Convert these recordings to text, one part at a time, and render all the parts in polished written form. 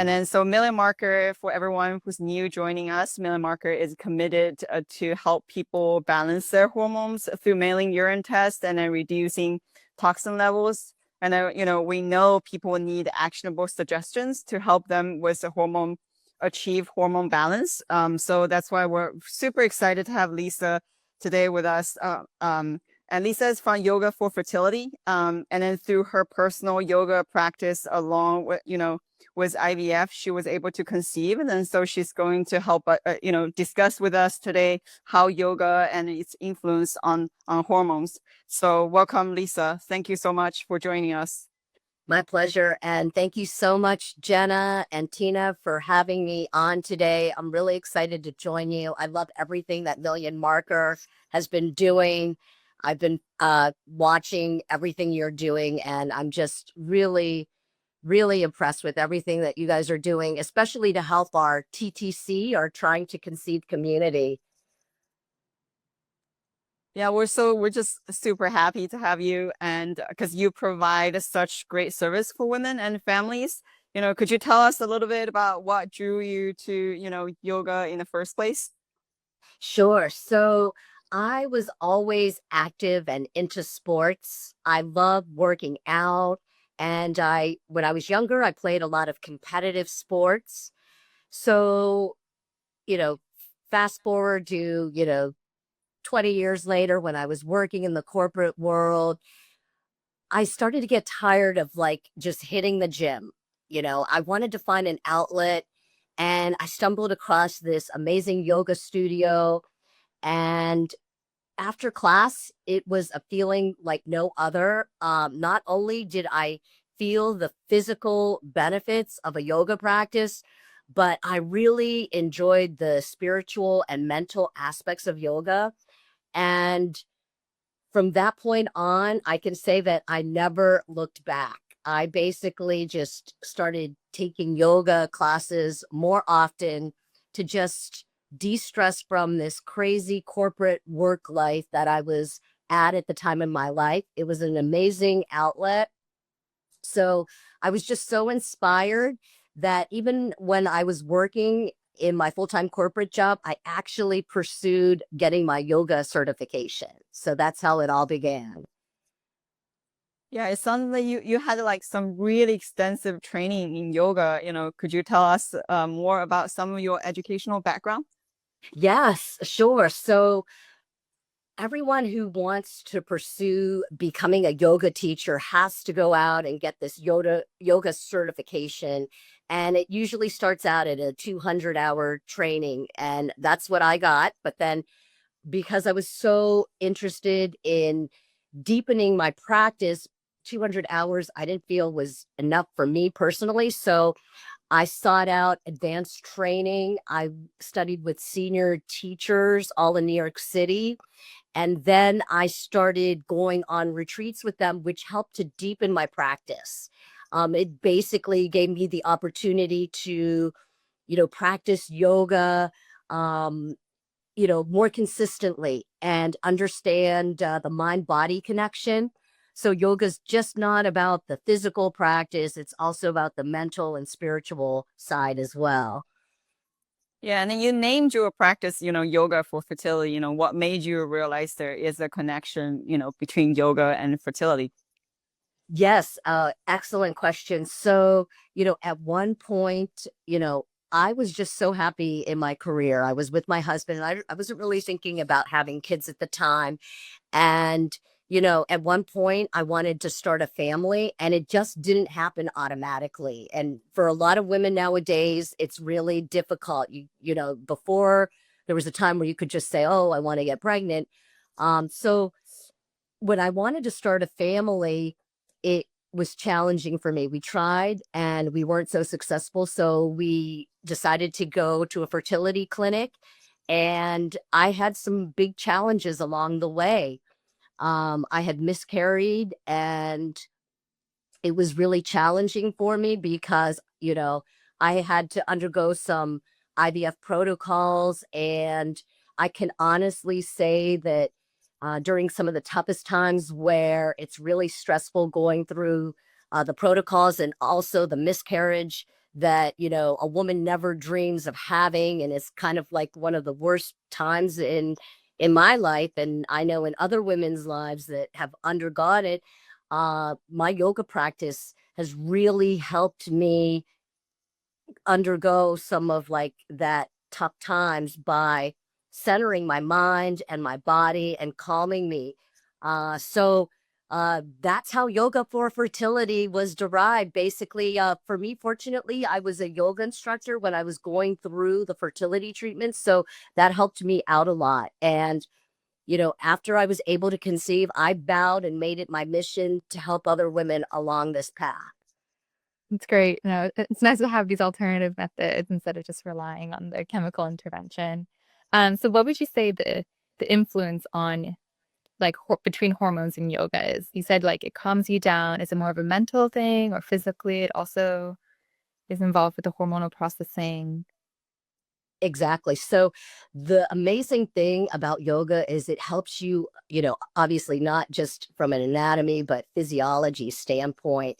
And then so Million Marker, for everyone who's new joining us, Million Marker is committed to help people balance their hormones through mailing urine tests and then reducing toxin levels. And then, we know people need actionable suggestions to help them with the achieve hormone balance. So that's why we're super excited to have Lisa today with us. And Lisa is from Yoga for Fertility. And then through her personal yoga practice, along with IVF, she was able to conceive. And then so she's going to help, discuss with us today how yoga and its influence on hormones. So welcome, Lisa. Thank you so much for joining us. My pleasure. And thank you so much, Jenna and Tina, for having me on today. I'm really excited to join you. I love everything that Million Marker has been doing. I've been watching everything you're doing, and I'm just really, really impressed with everything that you guys are doing, especially to help our TTC, our trying to conceive community. Yeah, we're just super happy to have you, and because you provide such great service for women and families. Could you tell us a little bit about what drew you to, yoga in the first place? Sure. So I was always active and into sports. I love working out. And when I was younger, I played a lot of competitive sports. So, you know, fast forward to, 20 years later when I was working in the corporate world, I started to get tired of like just hitting the gym. I wanted to find an outlet and I stumbled across this amazing yoga studio. And after class, it was a feeling like no other. Not only did I feel the physical benefits of a yoga practice, but I really enjoyed the spiritual and mental aspects of yoga. And from that point on, I can say that I never looked back. I basically just started taking yoga classes more often to just de stress from this crazy corporate work life that I was at the time in my life. It was an amazing outlet. So I was just so inspired that even when I was working in my full-time corporate job, I actually pursued getting my yoga certification. So that's how it all began. Yeah, it sounds like you had like some really extensive training in yoga. Could you tell us more about some of your educational background? Yes, sure. So everyone who wants to pursue becoming a yoga teacher has to go out and get this yoga certification, and it usually starts out at a 200-hour training, and that's what I got. But then because I was so interested in deepening my practice, 200 hours I didn't feel was enough for me personally. So I sought out advanced training. I studied with senior teachers all in New York City. And then I started going on retreats with them, which helped to deepen my practice. It basically gave me the opportunity to, practice yoga, um, more consistently and understand the mind body connection. So yoga's just not about the physical practice, it's also about the mental and spiritual side as well. Yeah, and then you named your practice, yoga for fertility. What made you realize there is a connection, between yoga and fertility? Yes, excellent question. So, at one point, I was just so happy in my career. I was with my husband, and I wasn't really thinking about having kids at the time. And, at one point, I wanted to start a family, and it just didn't happen automatically. And for a lot of women nowadays, it's really difficult. Before there was a time where you could just say, "Oh, I want to get pregnant." So when I wanted to start a family, it was challenging for me. We tried and we weren't so successful. So we decided to go to a fertility clinic. And I had some big challenges along the way. I had miscarried and it was really challenging for me because, I had to undergo some IVF protocols. And I can honestly say that during some of the toughest times where it's really stressful going through the protocols and also the miscarriage, that, a woman never dreams of having. And it's kind of like one of the worst times in my life. And I know in other women's lives that have undergone it, my yoga practice has really helped me undergo some of like that tough times by centering my mind and my body and calming me. That's how Yoga for Fertility was derived. Basically, for me, fortunately, I was a yoga instructor when I was going through the fertility treatments. So that helped me out a lot. And, after I was able to conceive, I vowed and made it my mission to help other women along this path. It's great. It's nice to have these alternative methods instead of just relying on the chemical intervention. So what would you say the influence on like between hormones and yoga is? You said like it calms you down. Is it more of a mental thing or physically? It also is involved with the hormonal processing. Exactly. So the amazing thing about yoga is it helps you, obviously not just from an anatomy, but physiology standpoint.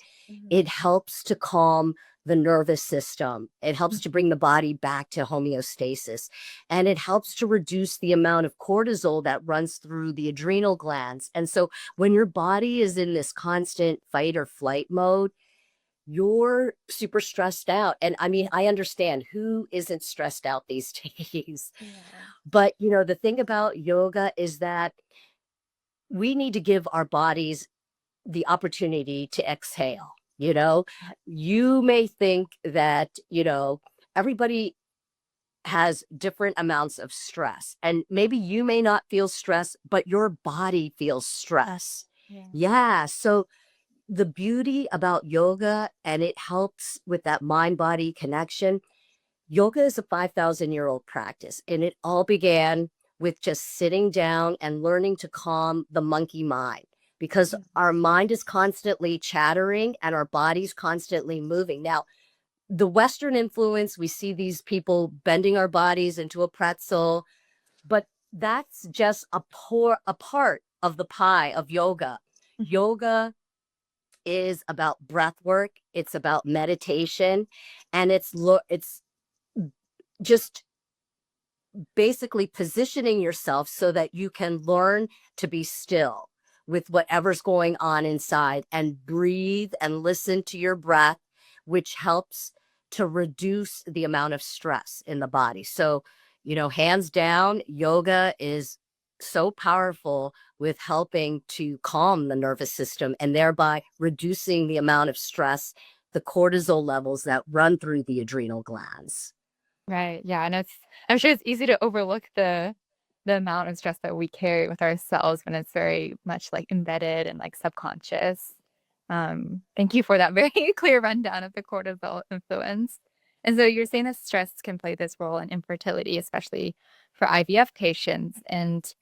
It helps to calm the nervous system. It helps to bring the body back to homeostasis. And it helps to reduce the amount of cortisol that runs through the adrenal glands. And so when your body is in this constant fight or flight mode, you're super stressed out. And I mean, I understand who isn't stressed out these days. Yeah. But, the thing about yoga is that we need to give our bodies the opportunity to exhale. You may think that, everybody has different amounts of stress, and maybe you may not feel stress, but your body feels stress. Yeah. Yeah. So the beauty about yoga, and it helps with that mind body connection. Yoga is a 5,000-year-old practice, and it all began with just sitting down and learning to calm the monkey mind, because our mind is constantly chattering and our body's constantly moving. Now, the Western influence, we see these people bending our bodies into a pretzel, but that's just a part of the pie of yoga. Yoga is about breath work, it's about meditation, and it's just basically positioning yourself so that you can learn to be still with whatever's going on inside and breathe and listen to your breath, which helps to reduce the amount of stress in the body. So, hands down, yoga is so powerful with helping to calm the nervous system and thereby reducing the amount of stress, the cortisol levels that run through the adrenal glands. Right. Yeah. And I'm sure it's easy to overlook the amount of stress that we carry with ourselves when it's very much like embedded and like subconscious. Thank you for that very clear rundown of the cortisol influence. And so you're saying that stress can play this role in infertility, especially for IVF patients. And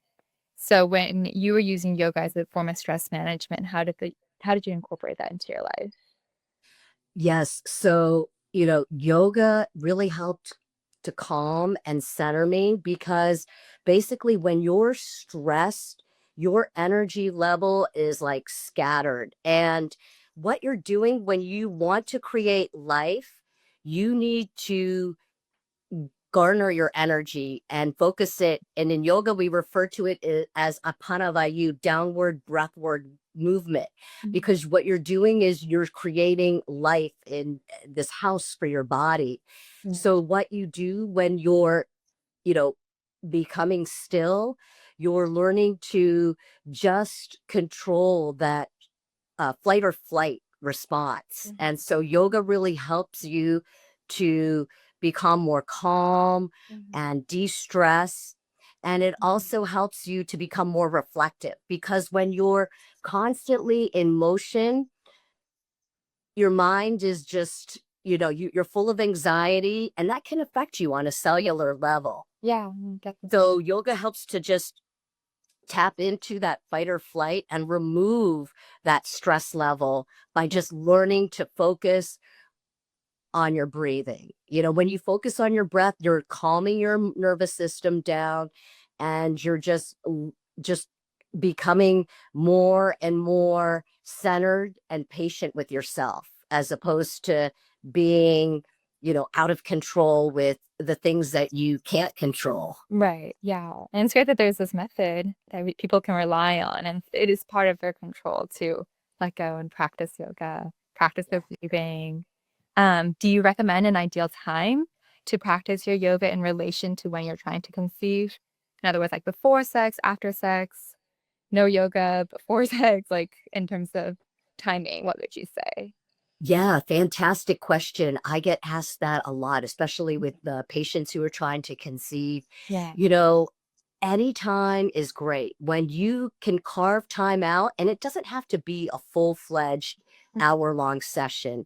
so when you were using yoga as a form of stress management, how did you incorporate that into your life? Yes. So, yoga really helped to calm and center me, because basically when you're stressed, your energy level is like scattered. And what you're doing when you want to create life, you need to garner your energy and focus it. And in yoga, we refer to it as apanavayu, downward breathward movement, because what you're doing is you're creating life in this house for your body. So what you do when you're, you know, becoming still, you're learning to just control that flight or flight response. And so yoga really helps you to become more calm and de-stress. And it also helps you to become more reflective, because when you're constantly in motion, your mind is just, you're full of anxiety, and that can affect you on a cellular level. Yeah, definitely. So yoga helps to just tap into that fight or flight and remove that stress level by just learning to focus on your breathing. When you focus on your breath, you're calming your nervous system down, and you're just becoming more and more centered and patient with yourself, as opposed to being out of control with the things that you can't control. Right. Yeah. And it's great that there's this method that people can rely on, and it is part of their control to let go and practice yoga, practice their breathing. Do you recommend an ideal time to practice your yoga in relation to when you're trying to conceive? In other words, like before sex, after sex, no yoga before sex, like in terms of timing, what would you say? Yeah, fantastic question. I get asked that a lot, especially with the patients who are trying to conceive. Yeah. You know, any time is great. When you can carve time out, and it doesn't have to be a full-fledged hour-long session.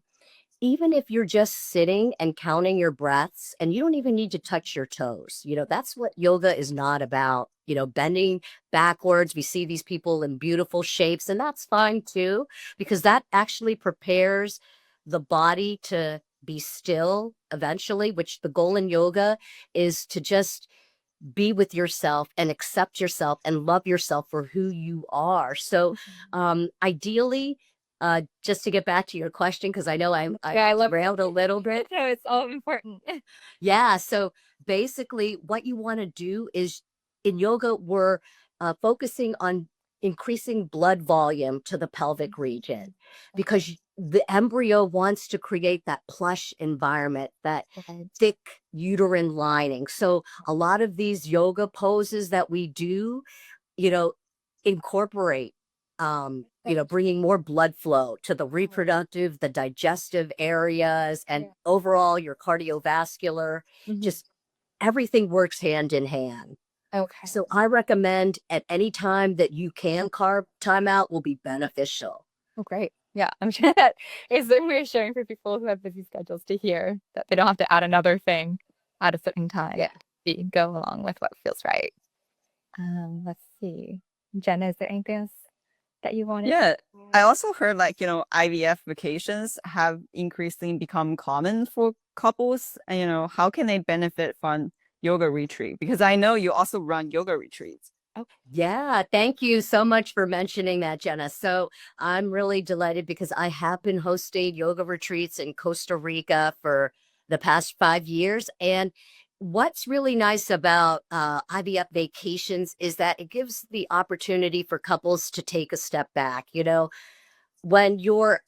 Even if you're just sitting and counting your breaths, and you don't even need to touch your toes, that's what yoga is not about, bending backwards. We see these people in beautiful shapes, and that's fine too, because that actually prepares the body to be still eventually, which the goal in yoga is to just be with yourself and accept yourself and love yourself for who you are. So, ideally, just to get back to your question, because I know I Yeah, I love railed a little bit. no, it's all important. Yeah. So basically, what you want to do is in yoga, we're focusing on increasing blood volume to the pelvic region because the embryo wants to create that plush environment, that Okay. thick uterine lining. So a lot of these yoga poses that we do, you know, incorporate, bringing more blood flow to the reproductive, the digestive areas, and overall your cardiovascular. Just everything works hand in hand. Okay. So I recommend at any time that you can carve time out will be beneficial. Oh, great. Yeah, I'm sure that is reassuring for people who have busy schedules to hear that they don't have to add another thing at a certain time. Yeah. Go along with what feels right. Let's see. Jenna, is there anything else that you wanted? Yeah, I also heard like, IVF vacations have increasingly become common for couples. And, how can they benefit from yoga retreat? Because I know you also run yoga retreats. Yeah, thank you so much for mentioning that, Jenna. So I'm really delighted because I have been hosting yoga retreats in Costa Rica for the past 5 years. And what's really nice about IVF vacations is that it gives the opportunity for couples to take a step back. When you're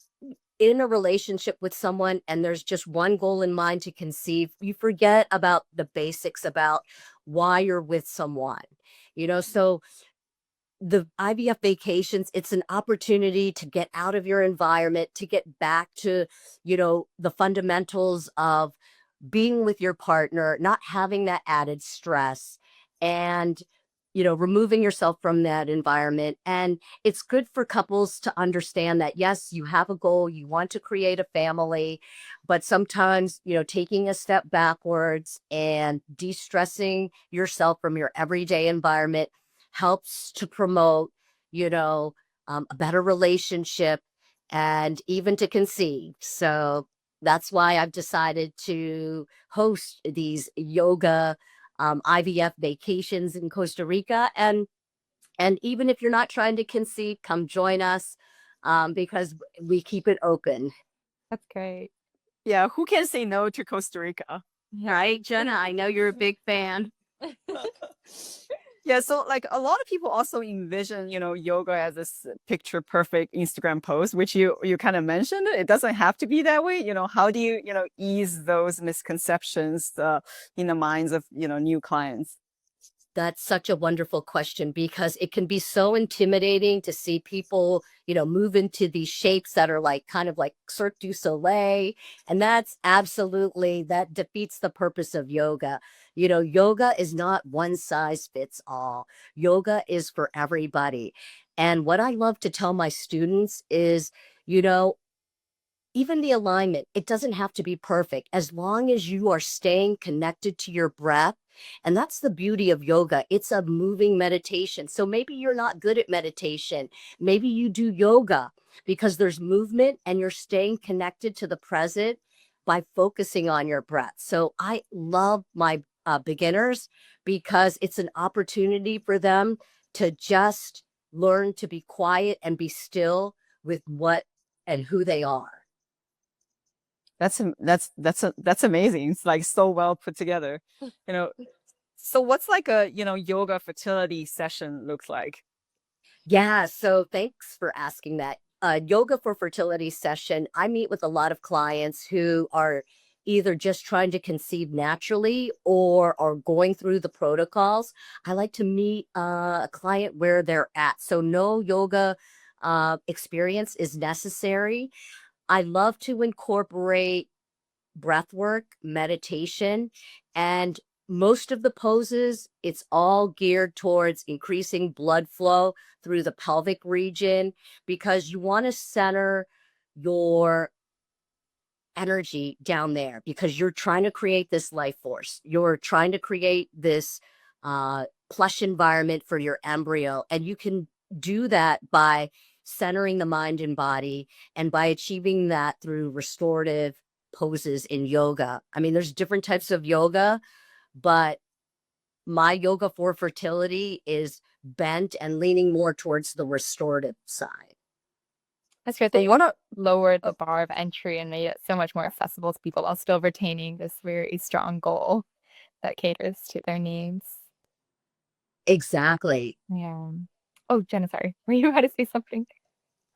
in a relationship with someone and there's just one goal in mind to conceive, you forget about the basics about why you're with someone. So the IVF vacations, it's an opportunity to get out of your environment, to get back to, the fundamentals of being with your partner, not having that added stress, and removing yourself from that environment. And it's good for couples to understand that yes, you have a goal, you want to create a family, but sometimes taking a step backwards and de-stressing yourself from your everyday environment helps to promote a better relationship and even to conceive. So that's why I've decided to host these yoga IVF vacations in Costa Rica. And even if you're not trying to conceive, come join us because we keep it open. That's great. Yeah, who can say no to Costa Rica? Right, Jenna? I know you're a big fan. Yeah, so like a lot of people also envision, yoga as this picture perfect Instagram post, which you kind of mentioned. It doesn't have to be that way. How do you, ease those misconceptions in the minds of, new clients? That's such a wonderful question because it can be so intimidating to see people, move into these shapes that are like kind of like Cirque du Soleil. And that defeats the purpose of yoga. Yoga is not one size fits all. Yoga is for everybody. And what I love to tell my students is, you know, even the alignment, it doesn't have to be perfect as long as you are staying connected to your breath. And that's the beauty of yoga. It's a moving meditation. So maybe you're not good at meditation. Maybe you do yoga because there's movement and you're staying connected to the present by focusing on your breath. So I love my beginners because it's an opportunity for them to just learn to be quiet and be still with what and who they are. That's amazing. It's like so well put together. You know, so what's like a, yoga fertility session looks like? Yeah, so thanks for asking that. Yoga for Fertility session, I meet with a lot of clients who are either just trying to conceive naturally or are going through the protocols. I like to meet a client where they're at. So no yoga experience is necessary. I love to incorporate breath work, meditation, and most of the poses, it's all geared towards increasing blood flow through the pelvic region because you want to center your energy down there because you're trying to create this life force. You're trying to create this plush environment for your embryo. And you can do that by centering the mind and body and by achieving that through restorative poses in yoga. I mean, there's different types of yoga, but my yoga for fertility is bent and leaning more towards the restorative side. That's great that you want to lower the bar of entry and make it so much more accessible to people while still retaining this very strong goal that caters to their needs. Exactly. Yeah. Oh, Jenna, sorry. Were you about to say something?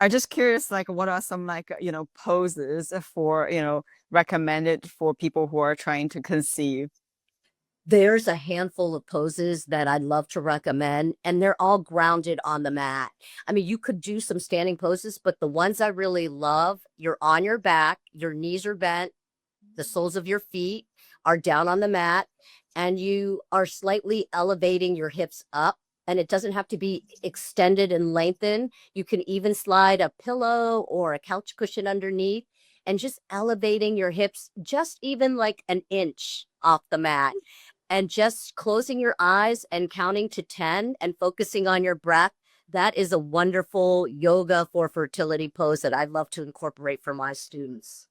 I'm just curious, like, what are some like, poses for, recommended for people who are trying to conceive? There's a handful of poses that I'd love to recommend, and they're all grounded on the mat. I mean, you could do some standing poses, but the ones I really love, you're on your back, your knees are bent, the soles of your feet are down on the mat, and you are slightly elevating your hips up. And it doesn't have to be extended and lengthened. You can even slide a pillow or a couch cushion underneath and just elevating your hips just even like an inch off the mat and just closing your eyes and counting to 10 and focusing on your breath. That is a wonderful yoga for fertility pose that I'd love to incorporate for my students.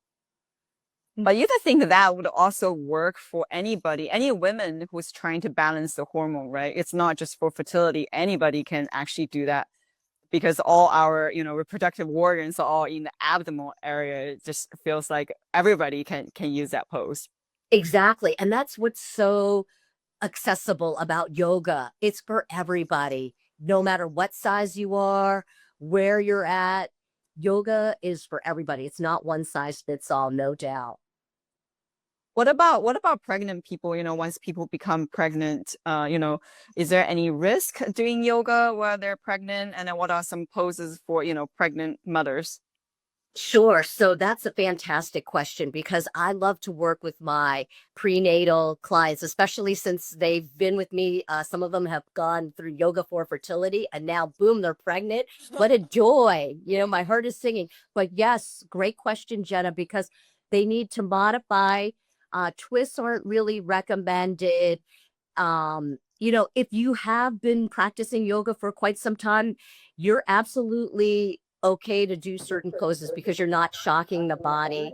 But you think that would also work for anybody, any women who's trying to balance the hormone, right? It's not just for fertility. Anybody can actually do that because all our, reproductive organs are all in the abdominal area. It just feels like everybody can use that pose. Exactly. And that's what's so accessible about yoga. It's for everybody, no matter what size you are, where you're at. Yoga is for everybody. It's not one size fits all, no doubt. What about pregnant people? Once people become pregnant, is there any risk doing yoga while they're pregnant? And then what are some poses for, pregnant mothers? Sure. So that's a fantastic question because I love to work with my prenatal clients, especially since they've been with me. Some of them have gone through Yoga for Fertility and now, boom, they're pregnant. What a joy. My heart is singing. But yes, great question, Jenna, because they need to modify. Twists aren't really recommended. If you have been practicing yoga for quite some time, you're absolutely okay to do certain poses because you're not shocking the body.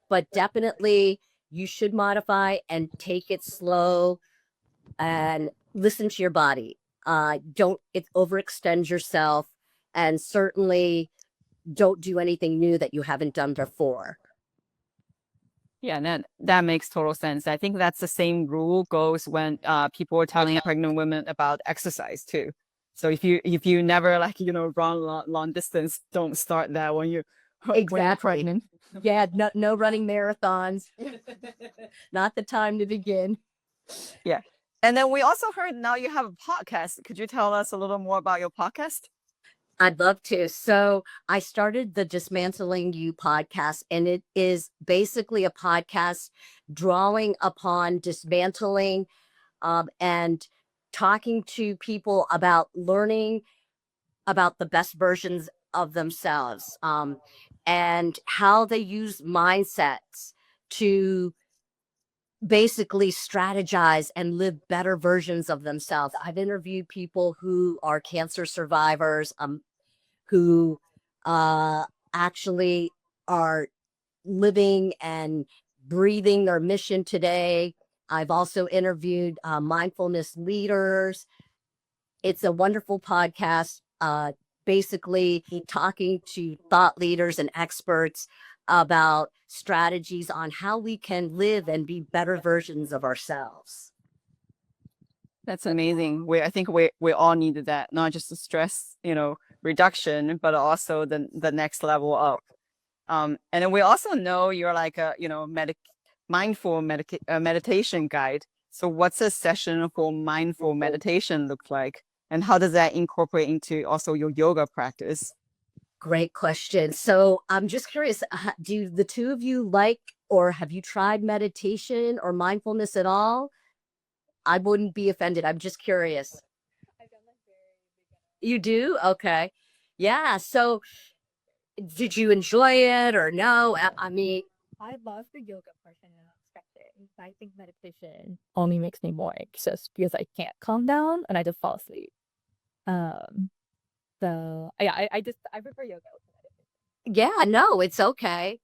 But definitely you should modify and take it slow and listen to your body. Don't overextend yourself, and certainly don't do anything new that you haven't done before. Yeah, and that makes total sense. I think that's the same rule goes when people are telling pregnant women about exercise too. So if you never like run long distance, don't start that when you when you're Exactly. pregnant. Yeah, no running marathons. Not the time to begin. Yeah. And then we also heard now you have a podcast. Could you tell us a little more about your podcast? I'd love to. So I started the Dismantling You podcast, and it is basically a podcast drawing upon dismantling and talking to people about learning about the best versions of themselves and how they use mindsets to basically strategize and live better versions of themselves. I've interviewed people who are cancer survivors, who actually are living and breathing their mission today. I've also interviewed mindfulness leaders. It's a wonderful podcast, basically talking to thought leaders and experts about strategies on how we can live and be better versions of ourselves. That's amazing. I think we all needed that, not just the stress, reduction, but also the next level up. And then we also know you're like a, meditation guide. So what's a session for mindful meditation look like? And how does that incorporate into also your yoga practice? Great question. So I'm just curious, do the two of you like or have you tried meditation or mindfulness at all? I wouldn't be offended. I'm just curious. You do? Okay. Yeah. So did you enjoy it or no? I mean, I love the yoga portion and stretching. I think meditation only makes me more anxious because I can't calm down and I just fall asleep. Um, so yeah, I prefer yoga over meditation. yeah, no, it's okay.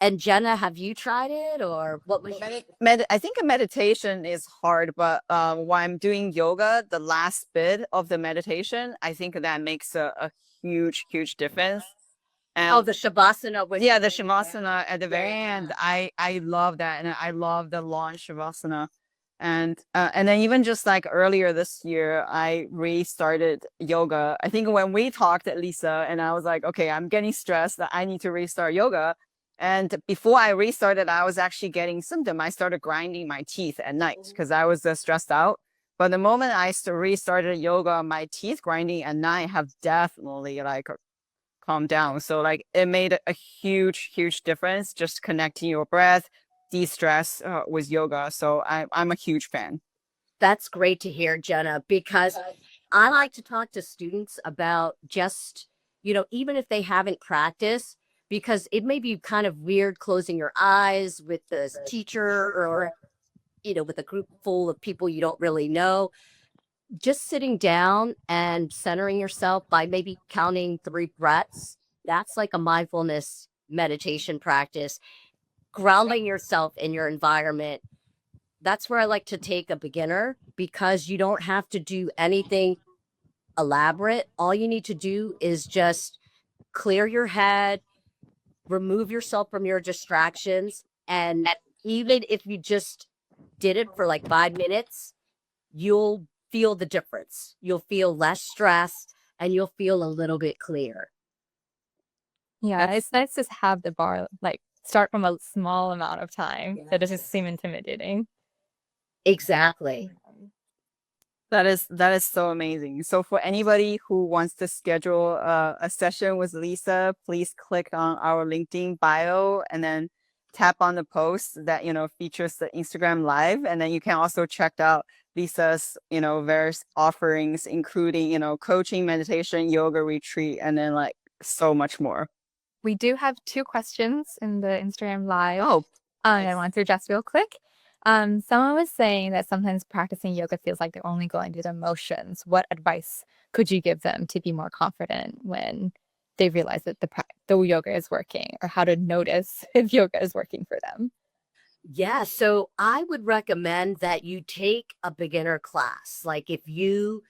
And Jenna, have you tried it or what was I think a meditation is hard, but while I'm doing yoga, the last bit of the meditation, I think that makes a huge, huge difference. oh, the Shavasana with Yeah, the Shavasana at the very end, I love that, and I love the long Shavasana, and then even just like earlier this year, I restarted yoga. I think when we talked at Lisa, and I was like, okay, I'm getting stressed that I need to restart yoga. And before I restarted, I was actually getting symptom. I started grinding my teeth at night because I was stressed out. But the moment I restarted yoga, my teeth grinding at night have definitely like calm down. So like it made a huge, huge difference just connecting your breath, de-stress with yoga. So I'm a huge fan. That's great to hear, Jenna, because I like to talk to students about just, even if they haven't practiced, because it may be kind of weird closing your eyes with the teacher or, with a group full of people you don't really know. Just sitting down and centering yourself by maybe counting 3 breaths. That's like a mindfulness meditation practice, grounding yourself in your environment. That's where I like to take a beginner because you don't have to do anything elaborate. All you need to do is just clear your head, remove yourself from your distractions. And even if you just did it for like 5 minutes, you'll feel the difference. You'll feel less stressed and you'll feel a little bit clearer. Yeah, it's nice to have the bar like start from a small amount of time that doesn't seem intimidating. Exactly. That is so amazing. So for anybody who wants to schedule a session with Lisa, please click on our LinkedIn bio and then tap on the post that features the Instagram live, and then you can also check out Lisa's various offerings, including coaching, meditation, yoga retreat, and then like so much more. We do have 2 questions in the Instagram live. Oh, I want to address real quick. Someone was saying that sometimes practicing yoga feels like they're only going through the motions. What advice could you give them to be more confident when they realize that the yoga is working, or how to notice if yoga is working for them? Yeah, so I would recommend that you take a beginner class. Like if you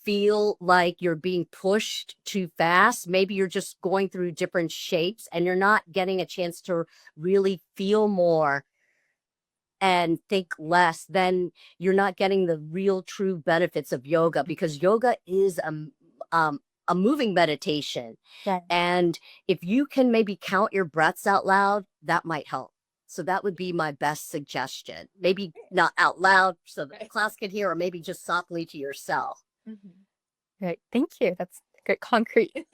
feel like you're being pushed too fast, maybe you're just going through different shapes and you're not getting a chance to really feel more and think less, then you're not getting the real true benefits of yoga because yoga is a moving meditation. Yeah. And if you can maybe count your breaths out loud, that might help. So that would be my best suggestion. Maybe not out loud so the class can hear, or maybe just softly to yourself. Great. Thank you. That's good concrete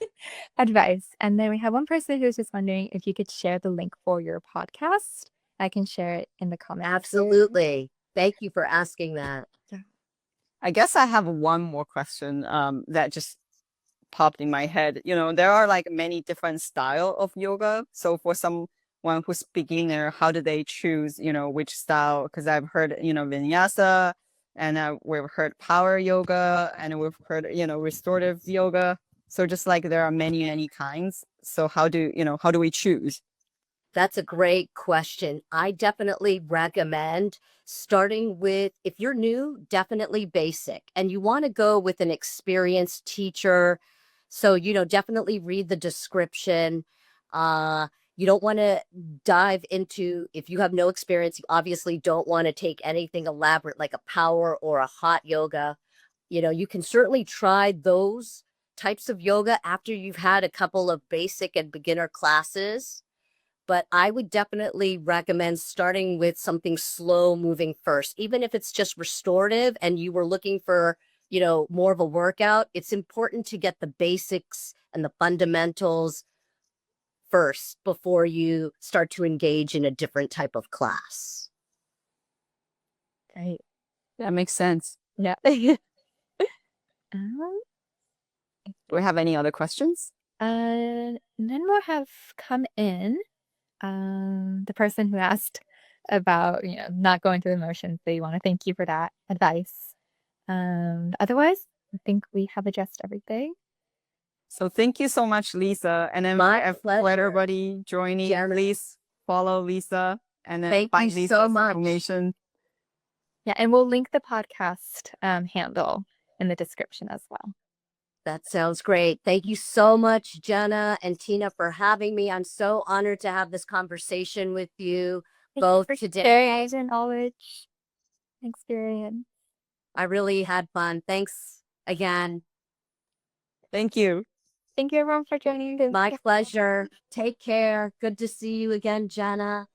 advice. And then we have one person who's just wondering if you could share the link for your podcast. I can share it in the comments. Absolutely. Thank you for asking that. I guess I have one more question that just popped in my head. There are like many different style of yoga. So for someone who's beginner, how do they choose, which style? Because I've heard, vinyasa, and we've heard power yoga, and we've heard, restorative yoga. So just like there are many, many kinds. So how do we choose? That's a great question. I definitely recommend starting with, if you're new, definitely basic. And you want to go with an experienced teacher. So, definitely read the description. You don't want to dive into, if you have no experience, you obviously don't want to take anything elaborate like a power or a hot yoga. You can certainly try those types of yoga after you've had a couple of basic and beginner classes. But I would definitely recommend starting with something slow moving first, even if it's just restorative and you were looking for, more of a workout. It's important to get the basics and the fundamentals first before you start to engage in a different type of class. Right. That makes sense. Yeah. Do we have any other questions? None more have come in. The person who asked about, not going through the motions, they want to thank you for that advice. Otherwise, I think we have addressed everything. So thank you so much, Lisa. And then My for pleasure. everybody joining, Jenna. please follow Lisa and then Thank find you Lisa's so much. information. Yeah, and we'll link the podcast handle in the description as well. That sounds great. Thank you so much, Jenna and Tina, for having me. I'm so honored to have this conversation with you both today. Sharing your knowledge, experience. I really had fun. Thanks again. Thank you. Thank you, everyone, for joining. My pleasure. Take care. Good to see you again, Jenna.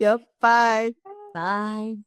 Yep. Bye. Bye.